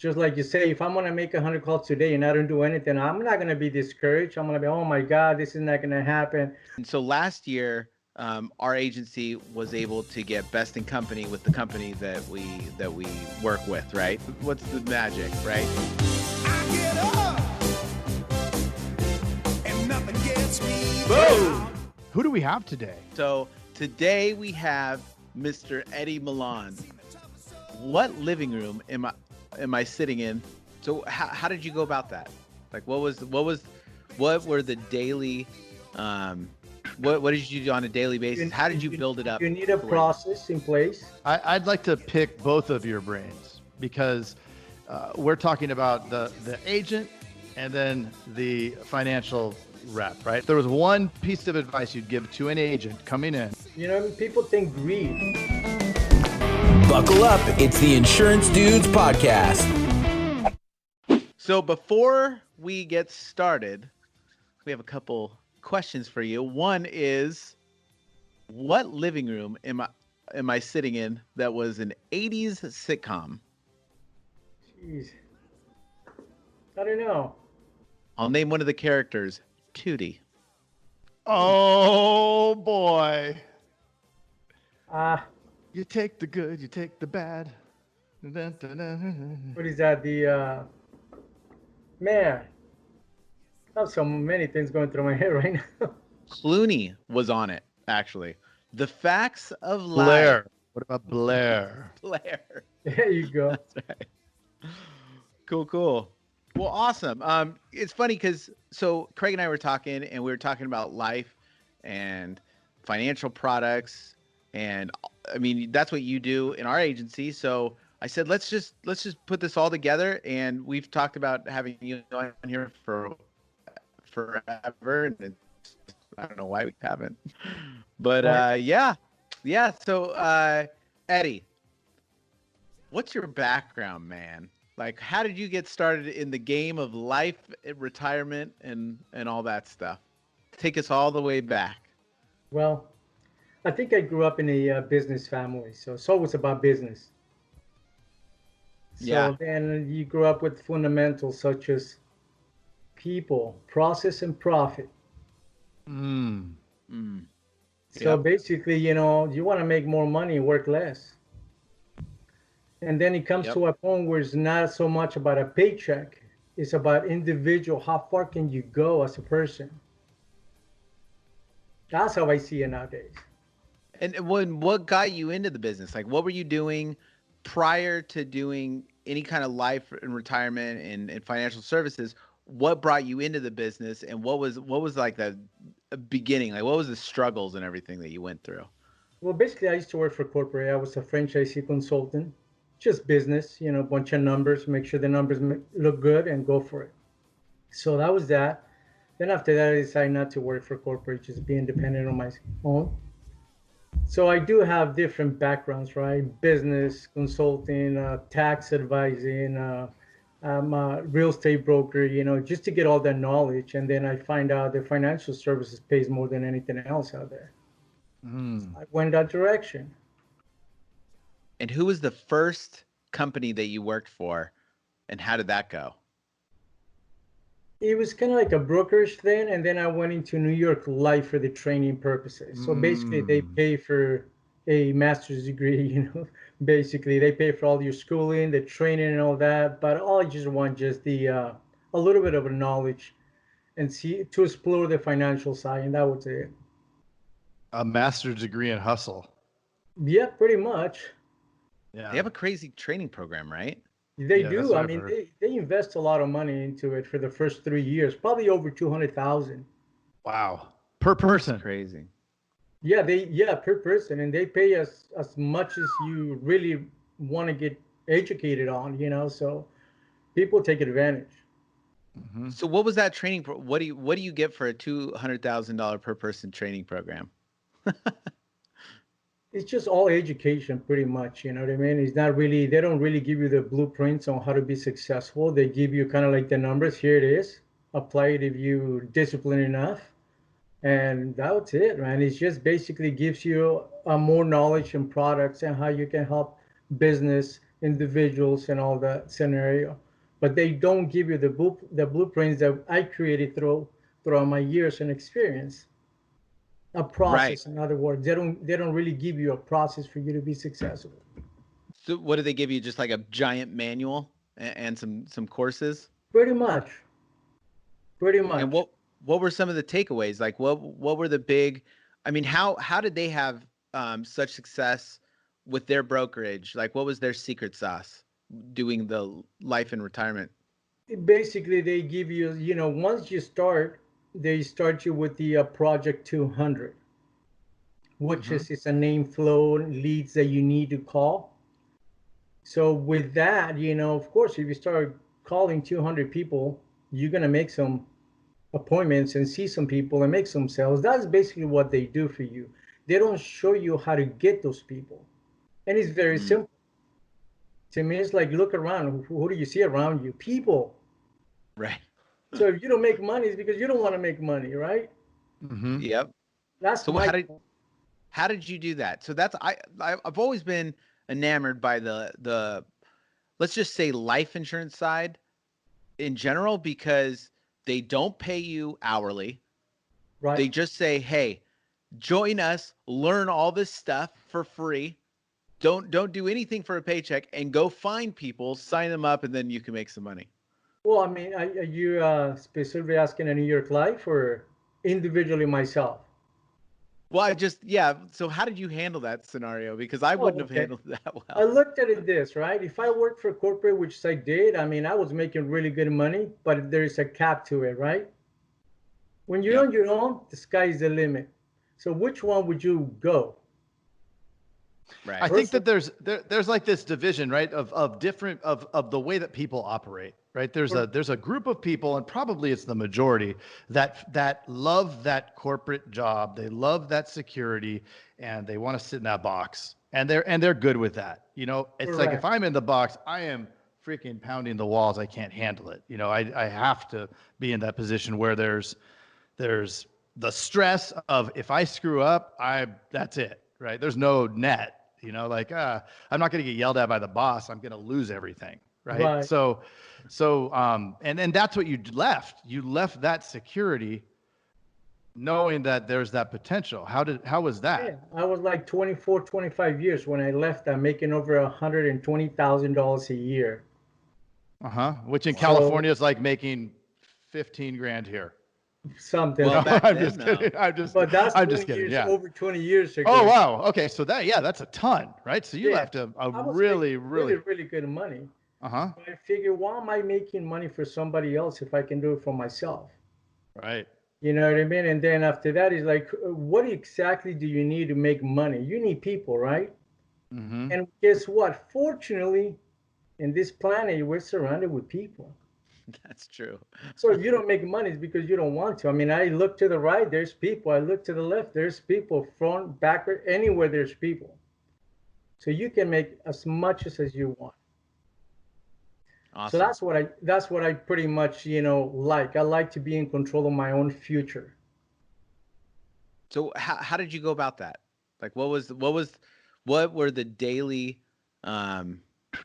just like you say, if I'm gonna make 100 calls today and I don't do anything, I'm not gonna be discouraged. I'm gonna be, oh my God, this is not gonna happen. And so last year, our agency was able to get best in company with the company that we work with, right? What's the magic, right? I get up and nothing gets me Boom! down. Who do we have today? So today we have Mr. Eddie Millan. What living room am I sitting in? So how did you go about that? Like what were the daily what did you do on a daily basis? How did you build it up? You need a process in place. I'd like to pick both of your brains because we're talking about the agent and then the financial rep, right? If there was one piece of advice you'd give to an agent coming in. You know, people think greed. Buckle up. It's the Insurance Dudes Podcast. So before we get started, we have a couple questions for you. One is, what living room am I sitting in that was an 80s sitcom? Jeez. I don't know. I'll name one of the characters, Tootie. Oh boy. You take the good, you take the bad. What is that? Man, I have so many things going through my head right now. Clooney was on it, actually. The Facts of Life. Blair. What about Blair? Blair. There you go. That's right. Cool. Well, awesome. It's funny because so Craig and I were talking, and we were talking about life and financial products, and I mean that's what you do in our agency. So I said let's just put this all together, and we've talked about having you on here for forever, and I don't know why we haven't, but yeah. So Eddie, what's your background, man? Like, how did you get started in the game of life, retirement, and all that stuff? Take us all the way back. Well, I think I grew up in a business family, so it's always about business. So then you grew up with fundamentals such as people, process, and profit. So basically, you know, you want to make more money, work less. And then it comes to a point where it's not so much about a paycheck. It's about individual. How far can you go as a person? That's how I see it nowadays. And what got you into the business? Like, what were you doing prior to doing any kind of life and retirement and financial services? What brought you into the business, and what was like the beginning? Like, what was the struggles and everything that you went through? Well, basically, I used to work for corporate. I was a franchisee consultant. Just business, you know, a bunch of numbers, make sure the numbers look good and go for it. So that was that. Then after that, I decided not to work for corporate, just be independent on my own. So I do have different backgrounds, right? Business, consulting, tax advising, I'm a real estate broker, you know, just to get all that knowledge. And then I find out that financial services pays more than anything else out there. I went that direction. And who was the first company that you worked for, and how did that go? It was kind of like a brokerage thing, and then I went into New York Life for the training purposes. So basically, they pay for a master's degree, you know. Basically, they pay for all your schooling, the training, and all that. But all I just want just a little bit of a knowledge, and see to explore the financial side, and that was it. A master's degree in hustle. Yeah, pretty much. Yeah. They have a crazy training program, right? They do. I mean, they invest a lot of money into it for the first 3 years, probably over 200,000. Wow. Per person. That's crazy. Yeah, per person, and they pay us as much as you really want to get educated on, you know. So people take advantage. So what was that training? What do you get for a $200,000 per person training program? It's just all education, pretty much. You know what I mean? It's not really, they don't really give you the blueprints on how to be successful. They give you kind of like the numbers. Here it is. Apply it if you discipline enough. And that's it, man. It just basically gives you more knowledge and products and how you can help business individuals and all that scenario, but they don't give you the blueprints that I created throughout my years and experience. A Right. process, in other words, they don't really give you a process for you to be successful. So what do they give you? Just like a giant manual and some courses? Pretty much, pretty And much. what were some of the takeaways? Like what were the big? I mean, how did they have such success with their brokerage? Like, what was their secret sauce doing the life and retirement? Basically, they give you, once you start, they start you with the Project 200, which Hmm. is a name flow leads that you need to call. So with that, of course, if you start calling 200 people, you're gonna make some appointments and see some people and make some sales. That's basically what they do for you. They don't show you how to get those people, and it's very Mm, simple. To me, it's like look around. Who do you see around you? People. right. So if you don't make money, it's because you don't want to make money, right? Mm-hmm. Yep. That's So my how did you do that? So that's I've always been enamored by the let's just say life insurance side in general because they don't pay you hourly. right. They just say, "Hey, join us, learn all this stuff for free. Don't do anything for a paycheck and go find people, sign them up and then you can make some money." Well, I mean, are you specifically asking a New York Life or individually myself? Well, yeah, so how did you handle that scenario? Because I Oh, wouldn't have okay. handled that I well. looked at it this, right? If I worked for corporate, which I did, I mean, I was making really good money, but there is a cap to it, right? When you're Yep. on your own, the sky is the limit. So which one would you go? I Right. think First, that there's like this division, right, of different of the way that people operate, right? There's a group of people, and probably it's the majority that love that corporate job, they love that security, and they want to sit in that box, and they're good with that. It's like if correct. I'm in the box, I am freaking pounding the walls. I can't handle it. I have to be in that position where there's the stress of if I screw up, that's it, right? There's no net, like I'm not going to get yelled at by the boss. I'm going to lose everything, right? Right. And then that's what you left. You left that security, knowing that there's that potential. How was Yeah, that? I was like 24, 25 years when I left. I'm making over $120,000 a year. Uh-huh. Which in So California is like making 15 grand here. something Well, No, like back that. I'm then, just kidding. no. But that's I'm just 20 kidding. years, Yeah. over 20 years Oh, ago. wow. Okay. So that's a ton, right? So you Yeah, left a I was making really, really, really, really good money. uh-huh. I figured, why am I making money for somebody else if I can do it for myself? Right. You know what I mean? And then after that is like, what exactly do you need to make money? You need people, right? Mm-hmm. And guess what? Fortunately, in this planet, we're surrounded with people. That's true. So if you don't make money, it's because you don't want to. I mean, I look to the right, there's people. I look to the left, there's people. Front, backward, anywhere there's people. So you can make as much as you want. So Awesome. that's what I pretty much, like. I like to be in control of my own future. So how did you go about that? Like what were the daily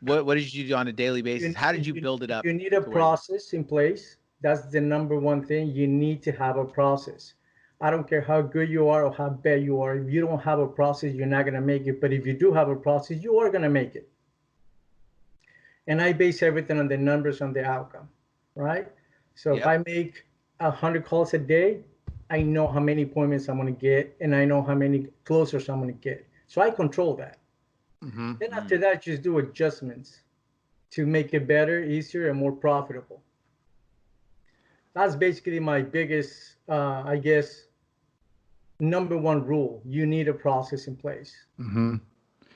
what did you do on a daily basis? You, How did you you, build it up you need a to where you process in place. That's the number one thing. You need to have a process. I don't care how good you are or how bad you are. If you don't have a process, you're not going to make it. But if you do have a process, you are going to make it. And I base everything on the numbers, on the outcome, right? So if I Yep. make 100 calls a day, I know how many appointments I'm going to get, and I know how many closers I'm going to get. So I control that. Mm-hmm. Then after Mm, that, just do adjustments to make it better, easier, and more profitable. That's basically my biggest, I guess, number one rule. You need a process in place. Mm-hmm.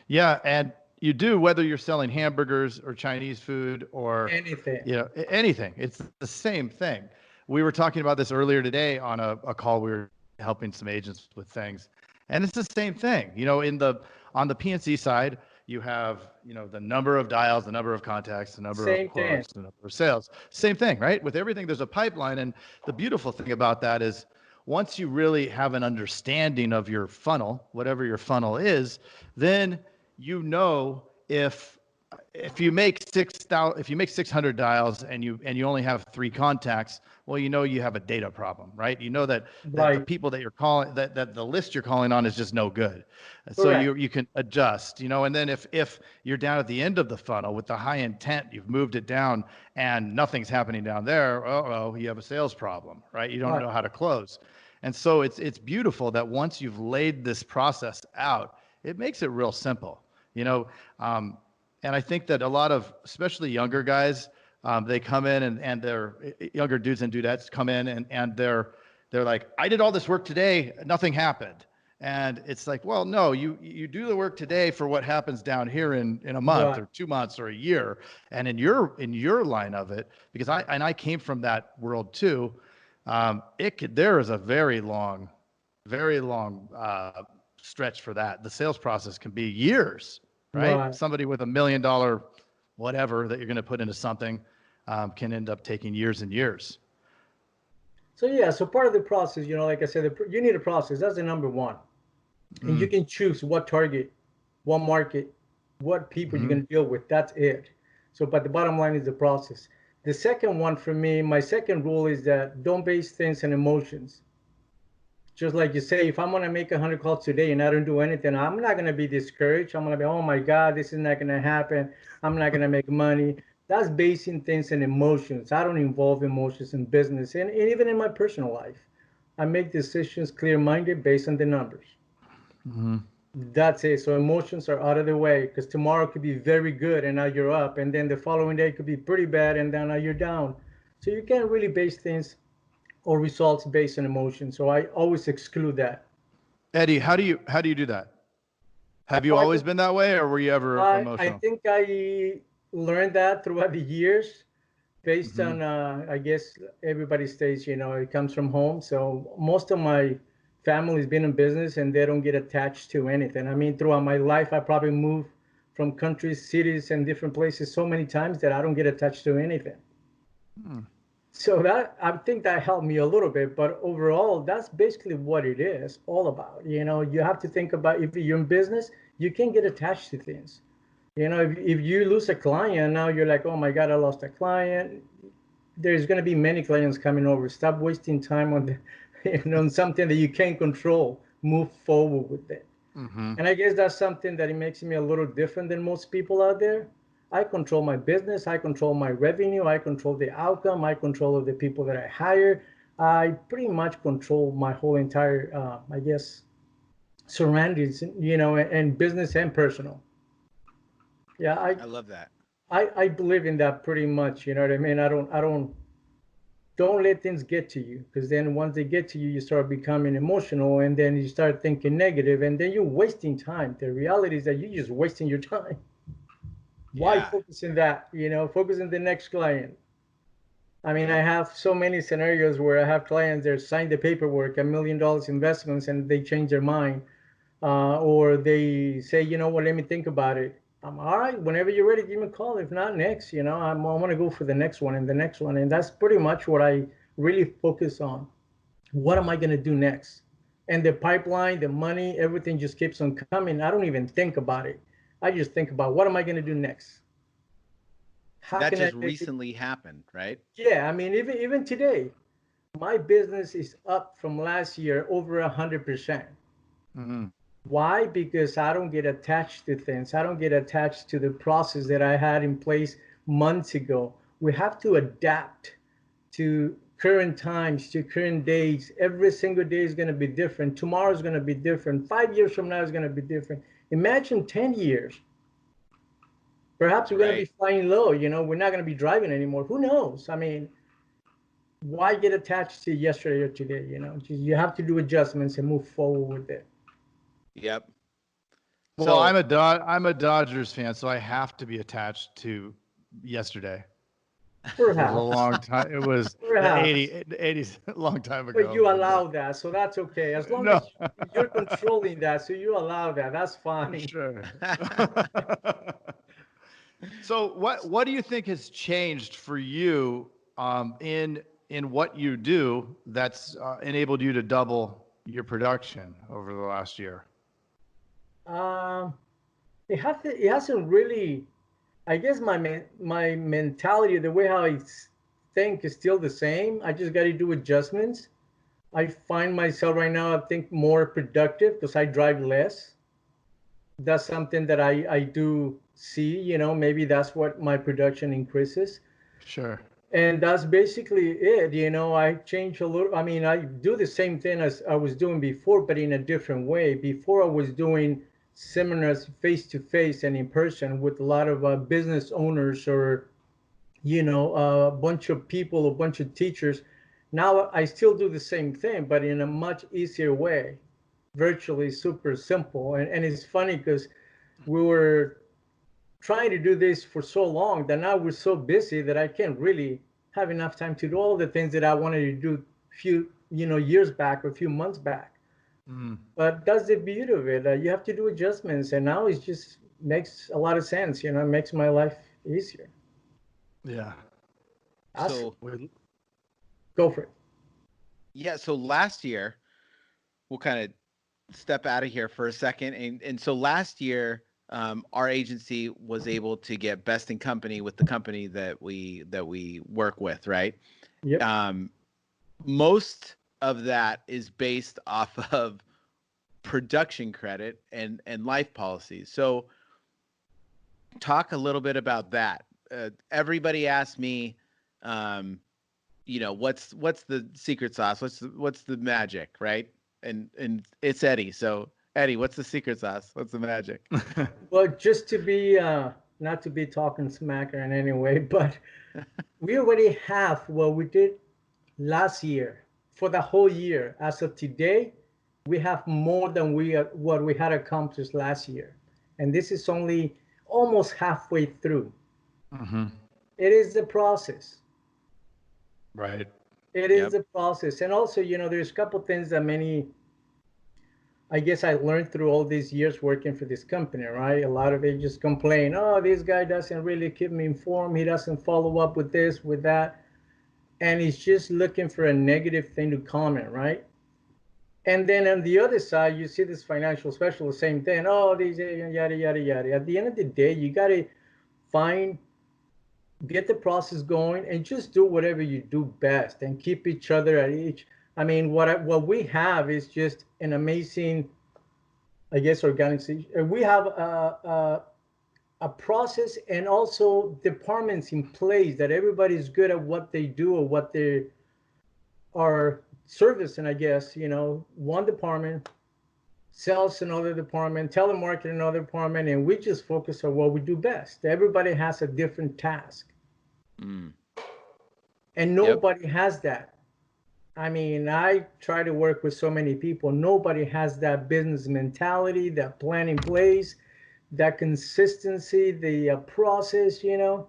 Yeah, and you do whether you're selling hamburgers or Chinese food or Anything. anything. It's the same thing. We were talking about this earlier today on a call. We were helping some agents with things, and it's the same thing. On the PNC side, you have the number of dials, the number of contacts, the number of Same thing. quotes, the number of sales. Same thing, right? With everything, there's a pipeline, and the beautiful thing about that is once you really have an understanding of your funnel, whatever your funnel is, then if if you make 600 dials and you only have 3 contacts, well, you have a data problem, right? You know that the Right. people that you're calling, that the list you're calling on is just no good. So Correct. you can adjust, and then if you're down at the end of the funnel with the high intent, you've moved it down and nothing's happening down there, you have a sales problem, right? You don't Right. know how to close. And so it's beautiful that once you've laid this process out, it makes it real simple, and I think that a lot of, especially younger guys, they come in and they're younger dudes and dudettes come in and they're like, I did all this work today, nothing happened. And it's like, well, no, you do the work today for what happens down here in a month Right. or 2 months or a year. And in your line of it, because I came from that world too, there is a very long stretch for that. The sales process can be years, right? Right. Somebody with $1 million, whatever that you're going to put into something, can end up taking years and years. So yeah, so part of the process, like I said, you need a process. That's the number one. And you can choose what target, what market, what people you're going to deal with. That's it. So, but the bottom line is the process. The second one for me, my second rule is that don't base things on emotions. Just like you say, if I'm going to make 100 calls today and I don't do anything, I'm not going to be discouraged. I'm going to be, oh my God, this is not going to happen. I'm not going to make money. That's basing things on emotions. I don't involve emotions in business and even in my personal life. I make decisions clear-minded based on the numbers. That's it. So emotions are out of the way because tomorrow could be very good and now you're up. And then the following day could be pretty bad and then now you're down. So you can't really base things or results based on emotion. So I always exclude that. Eddie, how do you do that? Have you always been that way, or were you ever emotional? I think I learned that throughout the years based on, I guess everybody stays, it comes from home. So most of my family's been in business and they don't get attached to anything. I mean, throughout my life, I probably moved from countries, cities, and different places so many times that I don't get attached to anything. So that, I think that helped me a little bit, but overall, that's basically what it is all about. You have to think about, if you're in business, you can't get attached to things. If you lose a client, now you're like, oh my God, I lost a client. There's going to be many clients coming over. Stop wasting time on on something that you can't control. Move forward with it. And I guess that's something that it makes me a little different than most people out there. I control my business. I control my revenue. I control the outcome. I control the people that I hire. I pretty much control my whole entire, I guess, surroundings, and business and personal. Yeah, I love that. I believe in that pretty much. You know what I mean? I don't let things get to you, because then once they get to you, you start becoming emotional, and then you start thinking negative, and then you're wasting time. The reality is that you're just wasting your time. Why focus on that? Focus on the next client. I mean, I have so many scenarios where I have clients that sign the paperwork, $1 million investments, and they change their mind. Or they say, you know what, let me think about it. I'm all right. Whenever you're ready, give me a call. If not, next, I want to go for the next one and the next one. And that's pretty much what I really focus on. What am I going to do next? And the pipeline, the money, everything just keeps on coming. I don't even think about it. I just think about, what am I going to do next? That just recently happened, right? Yeah. I mean, even today, my business is up from last year over 100%. Why? Because I don't get attached to things. I don't get attached to the process that I had in place months ago. We have to adapt to current times, to current days. Every single day is going to be different. Tomorrow is going to be different. 5 years from now is going to be different. Imagine 10 years. Perhaps we're going to be flying low. We're not going to be driving anymore. Who knows? I mean, why get attached to yesterday or today? You have to do adjustments and move forward with it. Yep. Well, So I'm a Dodgers fan, so I have to be attached to yesterday. Perhaps. It was a long time. It was the 80s, a long time ago. But you allow that, so that's okay. As long as you're controlling that, so you allow that. That's fine. Sure. So what do you think has changed for you in what you do that's enabled you to double your production over the last year? It hasn't really. I guess my mentality, the way how think is still the same. I just got to do adjustments. I find myself right now, I think, more productive because I drive less. That's something that I do see, maybe that's what my production increases. Sure. And that's basically it. I change a little. I mean, I do the same thing as I was doing before, but in a different way. Before I was doing seminars face to face and in person with a lot of business owners or, a bunch of people, a bunch of teachers. Now I still do the same thing, but in a much easier way, virtually super simple. And it's funny because we were trying to do this for so long that now we're so busy that I can't really have enough time to do all the things that I wanted to do few, years back or a few months back. Mm. But that's the beauty of it. You have to do adjustments, and now it just makes a lot of sense. It makes my life easier. Yeah. So Go for it. yeah, so last year, we'll kind of step out of here for a second, and so last year, our agency was able to get best in company with the company that we work with, right? Yep. Most of that is based off of production credit and life policies. So talk a little bit about that. Everybody asks me, what's the secret sauce? What's the magic, right? And it's Eddie. So Eddie, what's the secret sauce? What's the magic? Well, just to be not to be talking smack in any way, but we already have what we did last year for the whole year. As of today, we have more than what we had accomplished last year, and this is only almost halfway through. Mm-hmm. It is the process. Right. It is the process, and also, there's a couple things that I guess I learned through all these years working for this company, right? A lot of agents complain, oh, this guy doesn't really keep me informed. He doesn't follow up with this, with that. And he's just looking for a negative thing to comment, right? And then on the other side, you see this financial specialist, same thing. Oh, these yada, yada, yada. At the end of the day, you got to get the process going and just do whatever you do best and keep each other at each. I mean, what we have is just an amazing, I guess, organization. We have a process and also departments in place that everybody's good at what they do or what they are servicing, I guess. One department, sales another department, telemarketing another department, and we just focus on what we do best. Everybody has a different task. Mm. And nobody has that. I mean, I try to work with so many people. Nobody has that business mentality, that plan in place, that consistency, the process, And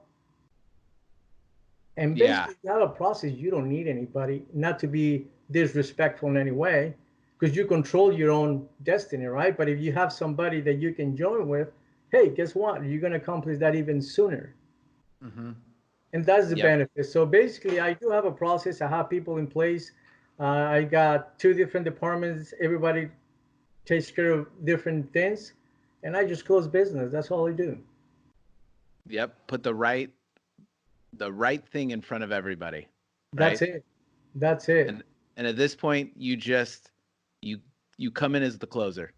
basically, without a process, you don't need anybody. Not to be disrespectful in any way, because you control your own destiny, right? But if you have somebody that you can join with, hey, guess what? You're going to accomplish that even sooner. Mm-hmm. And that's the benefit. So basically, I do have a process. I have people in place. I got 2 different departments. Everybody takes care of different things, and I just close business. That's all I do. Yep. Put the right thing in front of everybody. Right? That's it. And at this point, you come in as the closer.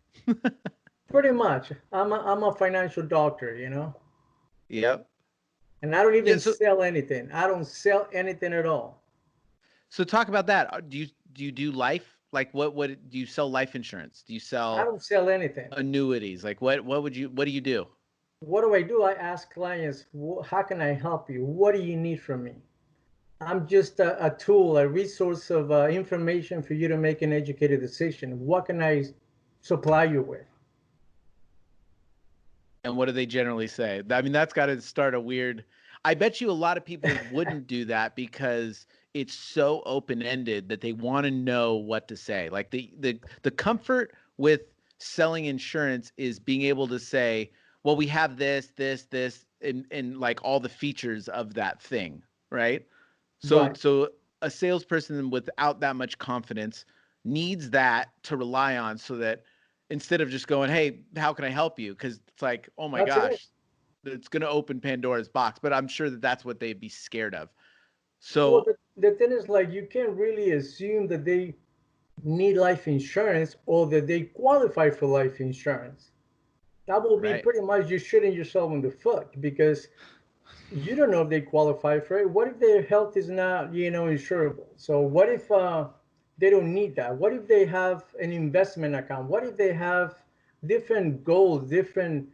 Pretty much. I'm a financial doctor, Yep. And I don't even sell anything. I don't sell anything at all. So talk about that. Do you do life? Like what do you sell life insurance? Do you sell? I don't sell anything. Annuities. Like what do you do? What do? I ask clients, how can I help you? What do you need from me? I'm just a tool, a resource of information for you to make an educated decision. What can I supply you with? And what do they generally say? I mean, that's got to start a weird. I bet you a lot of people wouldn't do that because it's so open-ended that they want to know what to say. Like the comfort with selling insurance is being able to say, well, we have this, and like all the features of that thing, right? So a salesperson without that much confidence needs that to rely on so that instead of just going, hey, how can I help you? Because it's like, oh my gosh, it's going to open Pandora's box, but I'm sure that that's what they'd be scared of. Well, So, the thing is, like, you can't really assume that they need life insurance or that they qualify for life insurance. That will be right, pretty much you shooting yourself in the foot because you don't know if they qualify for it. What if their health is not, insurable? So what if they don't need that? What if they have an investment account? What if they have different goals, different,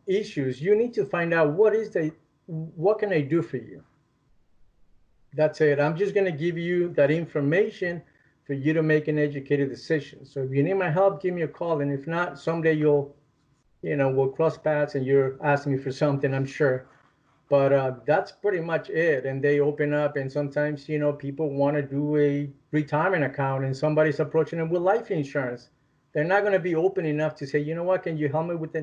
issues? You need to find out what can I do for you? That's it. I'm just going to give you that information for you to make an educated decision. So if you need my help, give me a call. And if not, someday we'll cross paths and you're asking me for something, I'm sure. But that's pretty much it. And they open up, and sometimes, people want to do a retirement account and somebody's approaching them with life insurance. They're not going to be open enough to say, you know what, can you help me with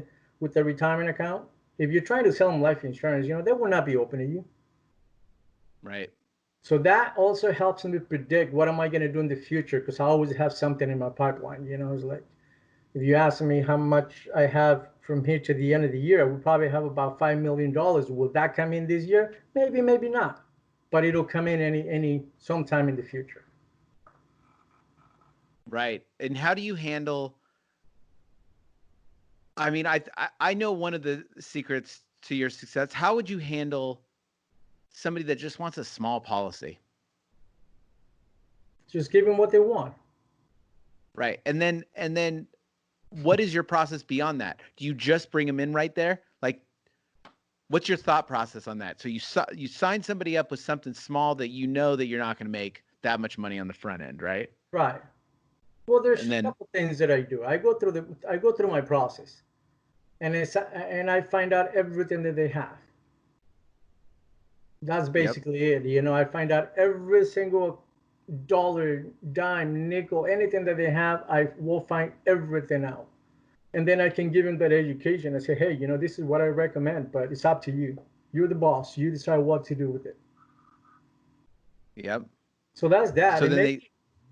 the retirement account? If you're trying to sell them life insurance, they will not be open to you. right. So that also helps me predict what am I going to do in the future, because I always have something in my pipeline. It's like if you ask me how much I have from here to the end of the year, I would probably have about $5 million. Will that come in this year? Maybe, maybe not, but it'll come in any sometime in the future. Right. And how do you handle? I mean, I know one of the secrets to your success. How would you handle somebody that just wants a small policy? Just give them what they want. Right. And then what is your process beyond that? Do you just bring them in right there? Like, what's your thought process on that? So you sign somebody up with something small that you know that you're not going to make that much money on the front end, right? Right. Well, there's And a then, couple things that I do. I go through my process, and I find out everything that they have. That's yep. basically it. I find out every single dollar, dime, nickel, anything that they have. I will find everything out, and then I can give them that education. I say, hey, this is what I recommend, but it's up to you. You're the boss. You decide what to do with it. Yep. So that's that. So And then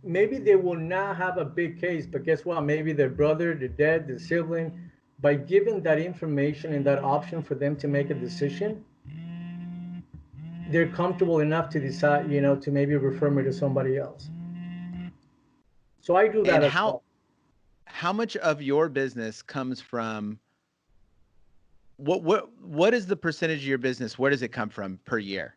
maybe they will not have a big case, but guess what? Maybe their brother, their dad, their sibling, by giving that information and that option for them to make a decision, they're comfortable enough to decide, to maybe refer me to somebody else. So I do that and as well. how much of your business comes from what is the percentage of your business? Where does it come from per year?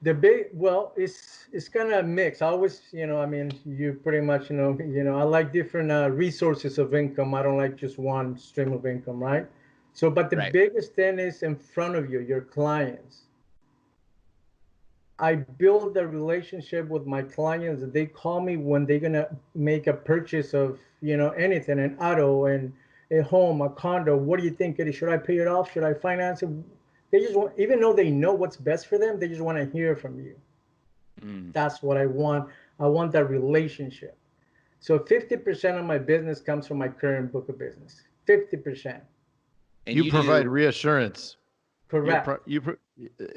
It's kind of mixed. I always, you pretty much, I like different resources of income. I don't like just one stream of income, right? So, but the Right. biggest thing is in front of you, your clients. I build a relationship with my clients. They call me when they're gonna make a purchase of, anything, an auto and a home, a condo. What do you think? Should I pay it off? Should I finance it? They just want, even though they know what's best for them, they just want to hear from you. That's what I want. I want that relationship. So 50% of my business comes from my current book of business. 50%. And You provide reassurance. Correct.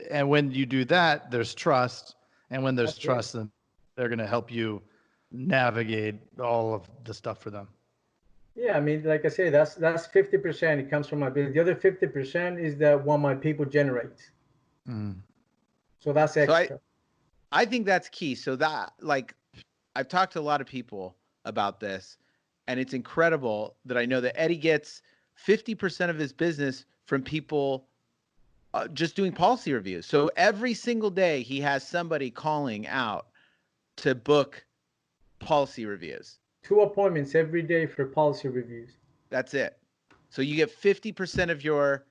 And when you do that, there's trust. And when there's That's trust, then they're going to help you navigate all of the stuff for them. Yeah, I mean, like I say, that's 50%. It comes from my business. The other 50% is that what my people generate. So that's extra. So I think that's key. So that, like, I've talked to a lot of people about this, and it's incredible that I know that Eddie gets 50% of his business from people just doing policy reviews. So every single day he has somebody calling out to book policy reviews. 2 appointments every day for policy reviews. That's it. So you get 50% of your,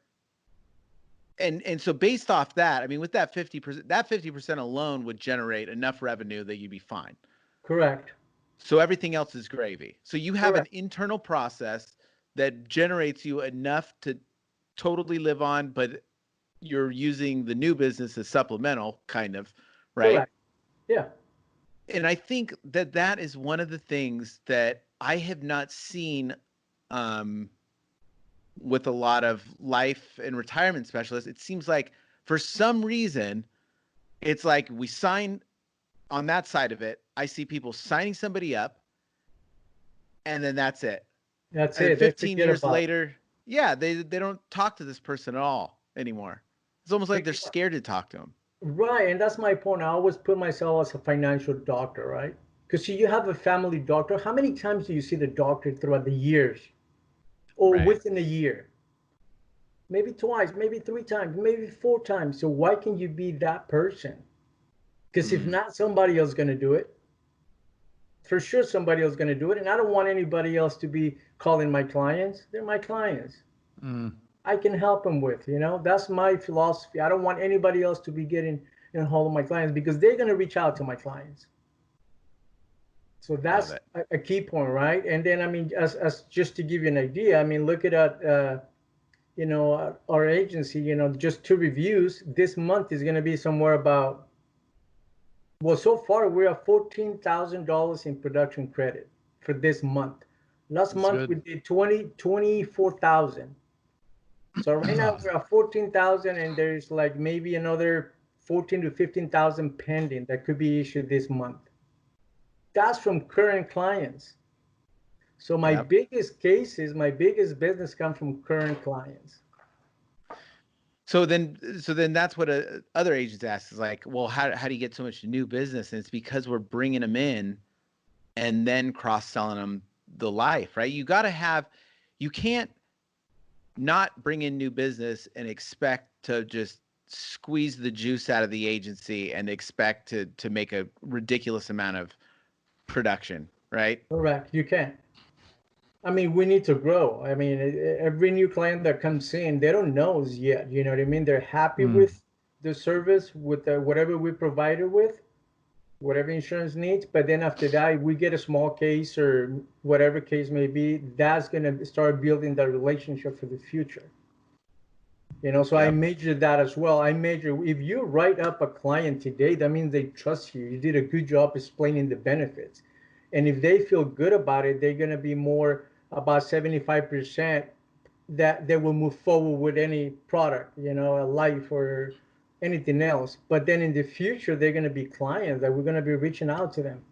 and so based off that, I mean, with that 50% alone would generate enough revenue that you'd be fine. Correct. So everything else is gravy. So you have Correct. an internal process that generates you enough to totally live on, but you're using the new business as supplemental, kind of, right? Correct. Yeah. And I think that is one of the things that I have not seen with a lot of life and retirement specialists. It seems like for some reason, it's like we sign on that side of it. I see people signing somebody up, and then that's it. That's And it. 15 years later, Yeah, they don't talk to this person at all anymore. It's almost like they're scared to talk to him. Right, and that's my point. I always put myself as a financial doctor, right? Because you have a family doctor. How many times do you see the doctor throughout the years or Right. within a year? Maybe twice, maybe three times, maybe four times. So why can you be that person? Because if not, somebody else is going to do it. For sure, somebody else is going to do it. And I don't want anybody else to be calling my clients. They're my clients. I can help them with, that's my philosophy. I don't want anybody else to be getting in a hold of my clients because they're going to reach out to my clients. So that's a key point, right? And then, I mean, as just to give you an idea, I mean, look at our agency, just 2 reviews. This month is going to be somewhere about, well, so far we're at $14,000 in production credit for this month. Last month we did 24,000. So right now we're at 14,000, and there's like maybe another 14 to 15,000 pending that could be issued this month. That's from current clients. So my biggest business comes from current clients. So then that's what other agents ask is like, well, how do you get so much new business? And it's because we're bringing them in and then cross-selling them the life, right? You can't not bring in new business and expect to just squeeze the juice out of the agency and expect to make a ridiculous amount of production, right? Correct. You can't. I mean, we need to grow. I mean, every new client that comes in, they don't know us yet. You know what I mean? They're happy with the service, with whatever we provided with, whatever insurance needs. But then after that, we get a small case or whatever case may be, that's going to start building that relationship for the future. So I measure that as well. If you write up a client today, that means they trust you. You did a good job explaining the benefits. And if they feel good about it, they're going to be more about 75% that they will move forward with any product, a life or anything else. But then in the future, they're going to be clients that we're going to be reaching out to them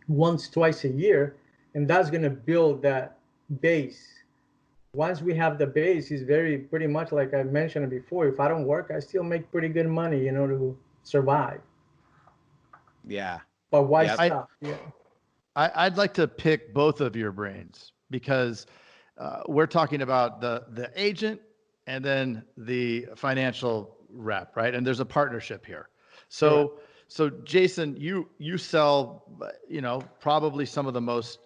once, twice a year. And that's going to build that base. Once we have the base, it's pretty much like I mentioned before. If I don't work, I still make pretty good money, to survive. Yeah. But why stop? I'd like to pick both of your brains because we're talking about the agent and then the financial rep, right? And there's a partnership here. So Jason, you sell, probably some of the most,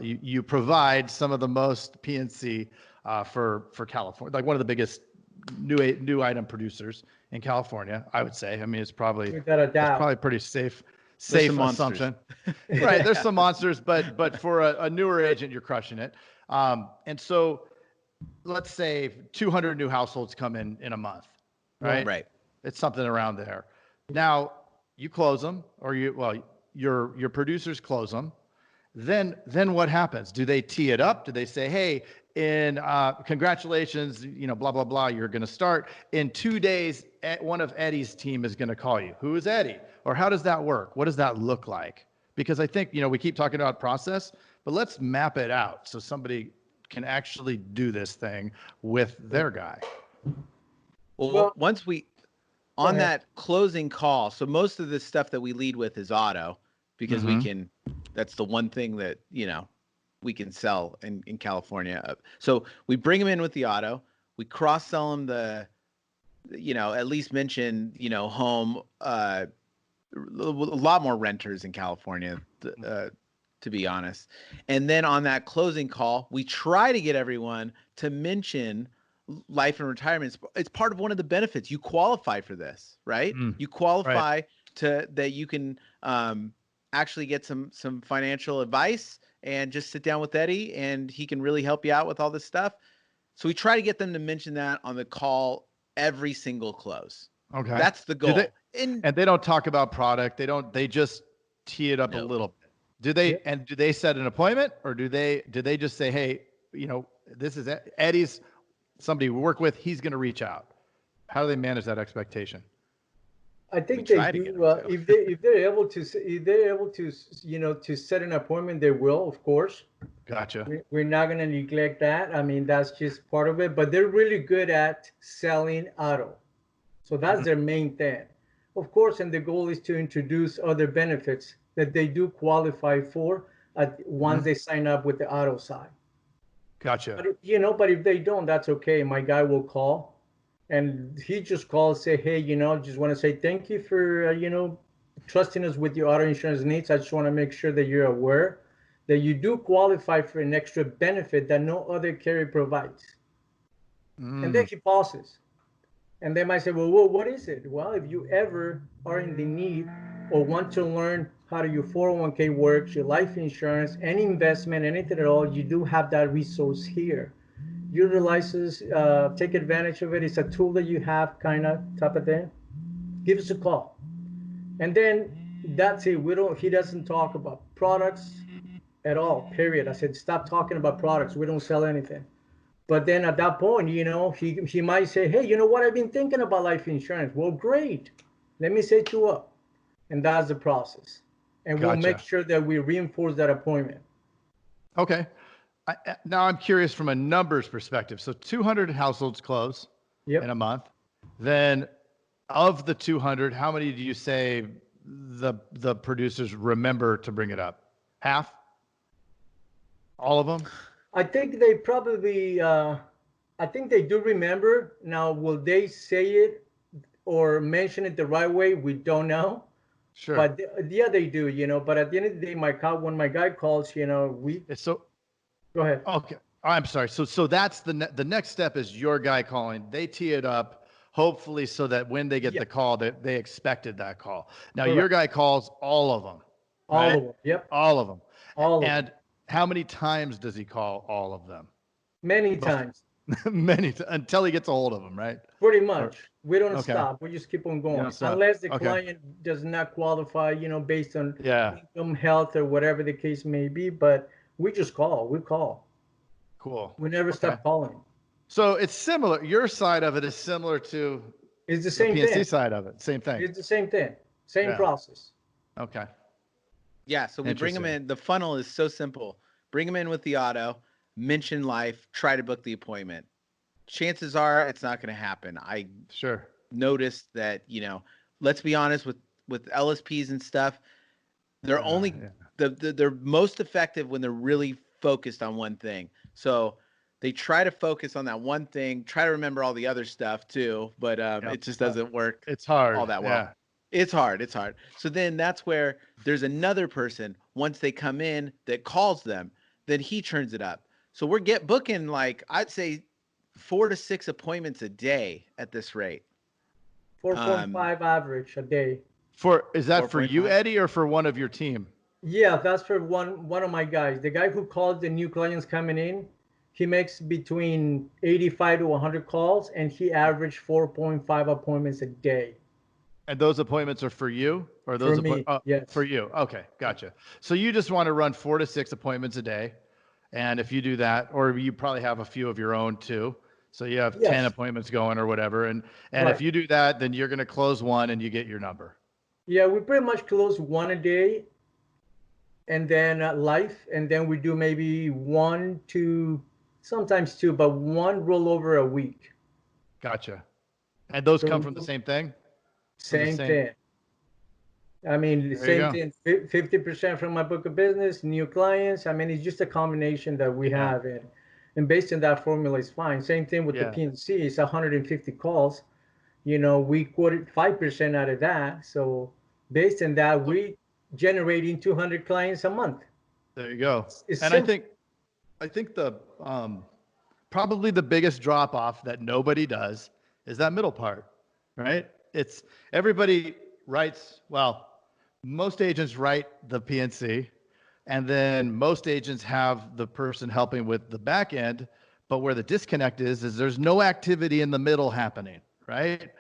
you provide some of the most PNC for California, like one of the biggest new item producers in California, I would say. I mean, it's probably pretty safe assumption. Right. There's some monsters, but for a newer agent, you're crushing it. And so let's say 200 new households come in a month, right? Right. It's something around there. Now you close them your producers close them. Then what happens? Do they tee it up? Do they say, hey, congratulations, blah, blah, blah. You're going to start in 2 days. One of Eddie's team is going to call you. Who is Eddie? Or how does that work? What does that look like? Because I think, we keep talking about process, but let's map it out so somebody can actually do this thing with their guy. Well, once on that closing call, so most of the stuff that we lead with is auto because that's the one thing that, we can sell in California. So we bring them in with the auto, we cross-sell them at least mention, home, a lot more renters in California, to be honest. And then on that closing call, we try to get everyone to mention life and retirement. It's part of one of the benefits. You qualify for this, right? You qualify that you can actually get some financial advice and just sit down with Eddie and he can really help you out with all this stuff. So we try to get them to mention that on the call every single close. Okay. That's the goal. And they don't talk about product. They just tee it up a little bit. Do they set an appointment or do they just say, hey, this is Eddie's somebody we work with, he's going to reach out? How do they manage that expectation? I think they do. If they're able to, to set an appointment, they will, of course. Gotcha. We're not going to neglect that. I mean, that's just part of it, but they're really good at selling auto. So that's their main thing. Of course, and the goal is to introduce other benefits that they do qualify for once they sign up with the auto side. Gotcha. But if they don't, that's okay. My guy will call, and he just calls, say, hey, just want to say thank you for, trusting us with your auto insurance needs. I just want to make sure that you're aware that you do qualify for an extra benefit that no other carrier provides. And then he pauses. And they might say, well, what is it? Well, if you ever are in the need or want to learn how your 401k works, your life insurance, any investment, anything at all, you do have that resource here. Utilize this, take advantage of it. It's a tool that you have, kind of type of thing. Give us a call. And then that's it. He doesn't talk about products at all, period. I said, stop talking about products. We don't sell anything. But then at that point, he might say, hey, you know what? I've been thinking about life insurance. Well, great. Let me set you up. And that's the process. And we'll make sure that we reinforce that appointment. Okay. Now I'm curious from a numbers perspective. So 200 households close in a month. Then of the 200, how many do you say the producers remember to bring it up? Half? All of them? I think they probably, I think they do remember. Now, will they say it or mention it the right way? We don't know. Sure. But yeah, they do, But at the end of the day, when my guy calls, So, go ahead. Okay. I'm sorry. So that's the next step is your guy calling. They tee it up, hopefully, so that when they get the call, that they expected that call. Now, your guy calls all of them. All of them. Yep. All of them. All of them. And how many times does he call all of them? Many times. Until he gets a hold of them, right? Pretty much. We don't stop. We just keep on going. Unless the client does not qualify, based on income, health, or whatever the case may be. But we just call. We call. Cool. We never stop calling. So it's similar. Your side of it is similar to it's the same PNC thing. Side of it. Same thing. It's the same thing. Same process. Okay. Yeah. So we bring them in. The funnel is so simple. Bring them in with the auto, mention life, try to book the appointment. Chances are it's not going to happen. I noticed that, let's be honest with LSPs and stuff, they're they're most effective when they're really focused on one thing. So they try to focus on that one thing, try to remember all the other stuff too, but it just doesn't work. It's hard. All that well. Yeah. It's hard. So then that's where there's another person, once they come in, that calls them, then he turns it up. So we're booking I'd say 4 to 6 appointments a day at this rate. 4.5 average a day. Is that for you, Eddie, or for one of your team? Yeah, that's for one of my guys. The guy who calls the new clients coming in, he makes between 85 to 100 calls, and he averaged 4.5 appointments a day. And those appointments are for you, or those for me? Yes. For you. Okay, gotcha. So you just want to run 4 to 6 appointments a day, and if you do that, or you probably have a few of your own too. So you have 10 appointments going or whatever, and if you do that, then you're going to close one and you get your number. Yeah, we pretty much close one a day, and then life, and then we do maybe 1 to sometimes 2, but 1 rollover a week. Gotcha. And those come from the same thing? Same thing. I mean, the same thing, 50% from my book of business, new clients. I mean, it's just a combination that we have. And based on that formula is fine. Same thing with the PNC. It's 150 calls. We quoted 5% out of that. So based on that, we generating 200 clients a month. There you go. And I think the probably the biggest drop off that nobody does is that middle part, right? It's everybody writes, most agents write the PNC, and then most agents have the person helping with the back end, but where the disconnect is there's no activity in the middle happening, right?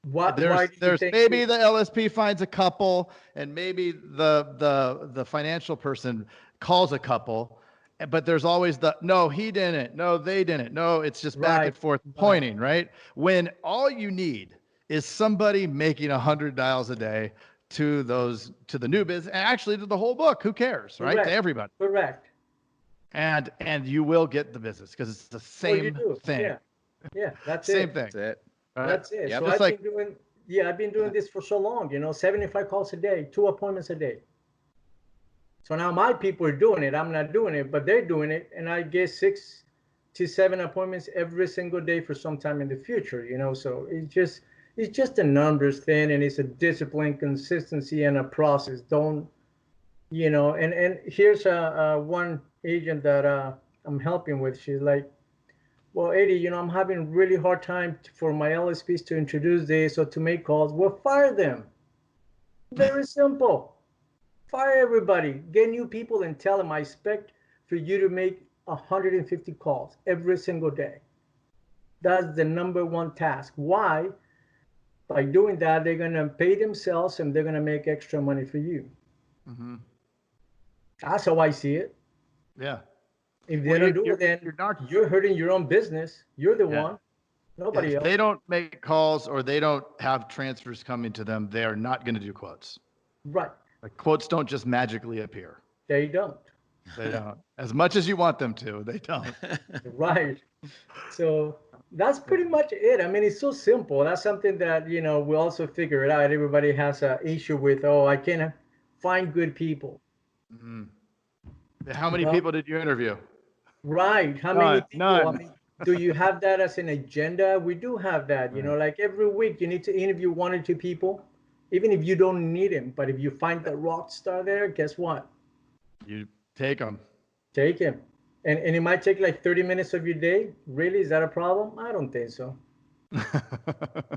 There's maybe the LSP finds a couple, and maybe the financial person calls a couple, but there's always no, he didn't, no, they didn't, no, it's just back and forth pointing, right? When all you need is somebody making 100 dials a day to the new business, and actually to the whole book. Who cares, right? To everybody. Correct. And you will get the business because it's the Well, you same do. thing. Yeah, that's Same it. thing. That's it. Right? That's it. Yep. So Just I've like been doing, yeah, I've been doing this for so long, 75 calls a day, 2 appointments a day. So now my people are doing it. I'm not doing it, but they're doing it. And I get 6 to 7 appointments every single day for some time in the future, So it's just a numbers thing, and it's a discipline, consistency, and a process. Don't, and here's one agent that I'm helping with. She's like, well, Eddie, I'm having really hard time for my LSPs to introduce this or to make calls. Well, fire them. Very simple. Fire everybody. Get new people and tell them I expect for you to make 150 calls every single day. That's the number one task. Why? By doing that, they're going to pay themselves and they're going to make extra money for you. Mm-hmm. That's how I see it. Yeah. If they don't do it, then you're hurting your own business. You're the one, nobody else. If they don't make calls or they don't have transfers coming to them, they are not going to do quotes. Right. Like quotes don't just magically appear. They don't. They don't. As much as you want them to, they don't. Right. So that's pretty much it. I mean, it's so simple. That's something that, we also figure it out. Everybody has an issue with, I can't find good people. Mm-hmm. How many people did you interview? Right. How many people? None. I mean, do you have that as an agenda? We do have that, like every week you need to interview 1 or 2 people, even if you don't need them. But if you find the rock star there, guess what? You take them. Take him. And it might take like 30 minutes of your day. Really? Is that a problem? I don't think so.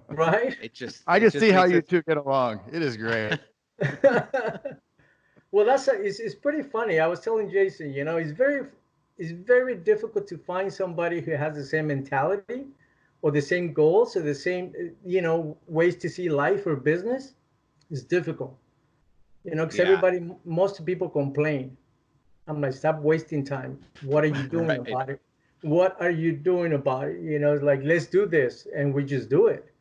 Right? I can see how you two get along. It is great. Well, it's pretty funny. I was telling Jason, it's very difficult to find somebody who has the same mentality or the same goals or the same, ways to see life or business. It's difficult, because most people complain. I'm like, stop wasting time. What are you doing about it? What are you doing about it? It's like, let's do this. And we just do it.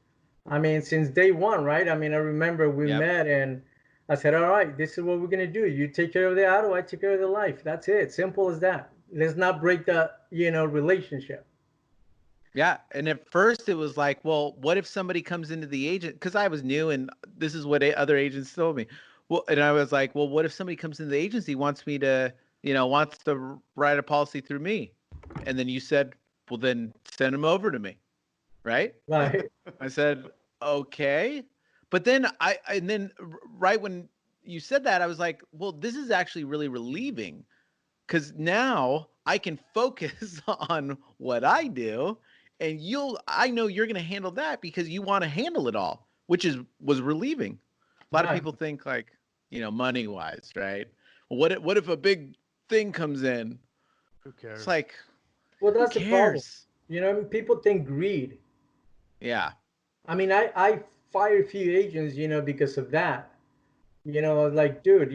I mean, since day one, right? I mean, I remember we met and I said, all right, this is what we're going to do. You take care of the auto, I take care of the life. That's it. Simple as that. Let's not break the, relationship. Yeah. And at first it was like, well, what if somebody comes into the agent? Because I was new and this is what other agents told me. Well, and I was like, well, what if somebody comes into the agency, wants me to, wants to write a policy through me? And then you said, well, then send them over to me. Right. Right. I said, okay. But then right when you said that, I was like, well, this is actually really relieving because now I can focus on what I do. And I know you're going to handle that because you want to handle it all, which was relieving. A lot of people think like, money wise, right? Well, what if a big thing comes in? Who cares? It's like, well, that's who the problem. cares? People think greed. Yeah. I mean, I fired a few agents, because of that. Like, dude,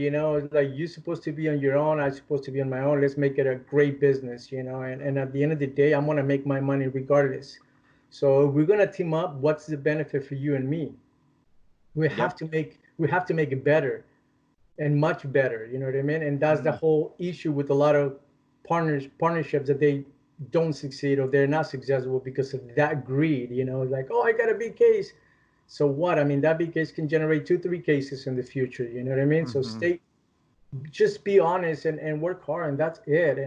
like you're supposed to be on your own. I'm supposed to be on my own. Let's make it a great business, and at the end of the day, I'm going to make my money regardless. So we're going to team up. What's the benefit for you and me? We have to make it better and much better. You know what I mean? And that's the whole issue with a lot of partnerships that they don't succeed or they're not successful because of that greed, like, I got a big case. So what? I mean, that big case can generate 2-3 cases in the future. You know what I mean? So just be honest and work hard, and that's it.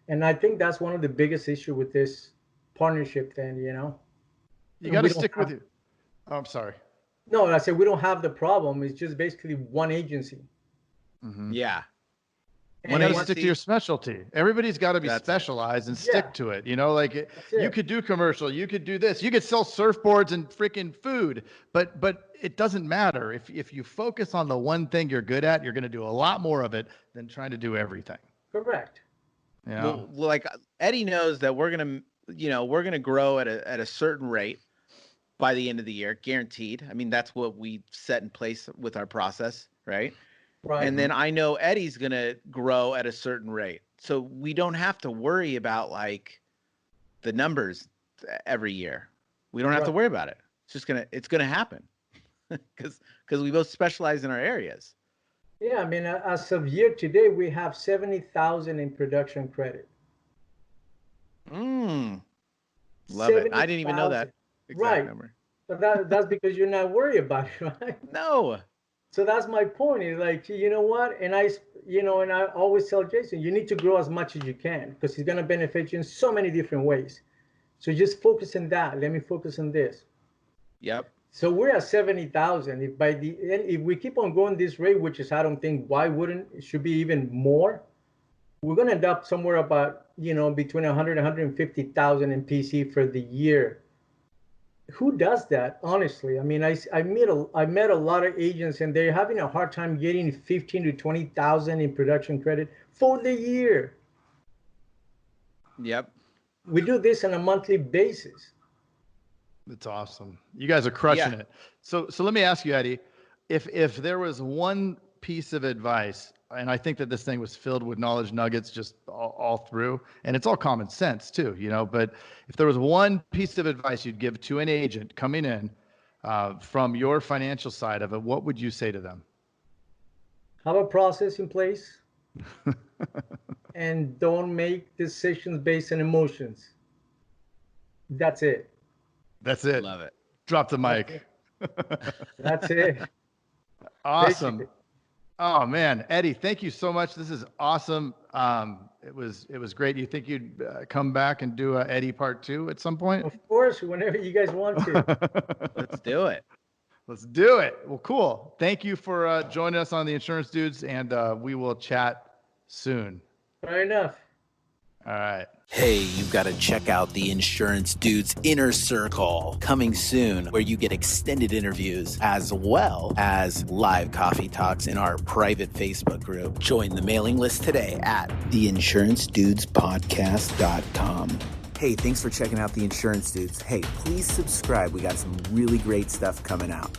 And I think that's one of the biggest issue with this partnership thing, You got to stick with you. Oh, I'm sorry. No, I said we don't have the problem. It's just basically one agency. Mm-hmm. Yeah. You got to stick to your specialty. Everybody's got to be specialized and stick to it. Like you could do commercial, you could do this, you could sell surfboards and freaking food, but it doesn't matter. If you focus on the one thing you're good at, you're going to do a lot more of it than trying to do everything. Correct. Yeah. Well, like Eddie knows that we're going to grow at a certain rate by the end of the year, guaranteed. I mean, that's what we set in place with our process, right? Right. And then I know Eddie's going to grow at a certain rate. So we don't have to worry about like the numbers every year. We don't have to worry about it. It's going to happen because we both specialize in our areas. Yeah, I mean, as of year today, we have 70,000 in production credit. Love it. I didn't even know that 70,000. exact Right. number. But that's because you're not worried about it, right? No. So that's my point. Is like, you know what? And I always tell Jason, you need to grow as much as you can because it's going to benefit you in so many different ways. So just focus on that. Let me focus on this. Yep. So we're at 70,000. If by the end, if we keep on going this rate, which is I don't think why wouldn't it should be even more, we're going to end up somewhere about, between 100 and 150,000 in PC for the year. Who does that? Honestly, I mean, I met a lot of agents and they're having a hard time getting 15 to 20,000 in production credit for the year. Yep. We do this on a monthly basis. That's awesome. You guys are crushing it. So let me ask you, Eddie, if there was one piece of advice, and I think that this thing was filled with knowledge nuggets just all through, and it's all common sense too, but if there was one piece of advice you'd give to an agent coming in from your financial side of it, what would you say to them? Have a process in place and don't make decisions based on emotions. That's it. That's it. Love it. Drop the mic. That's it. Awesome. Basically. Oh man, Eddie, thank you so much. This is awesome. It was great. You think you'd come back and do Eddie part 2 at some point? Of course, whenever you guys want to. Let's do it. Let's do it. Well, cool. Thank you for joining us on the Insurance Dudes, and we will chat soon. Fair enough. All right. Hey, you've got to check out the Insurance Dudes Inner Circle coming soon, where you get extended interviews as well as live coffee talks in our private Facebook group. Join the mailing list today at theinsurancedudespodcast.com. Hey, thanks for checking out the Insurance Dudes. Hey, please subscribe. We got some really great stuff coming out.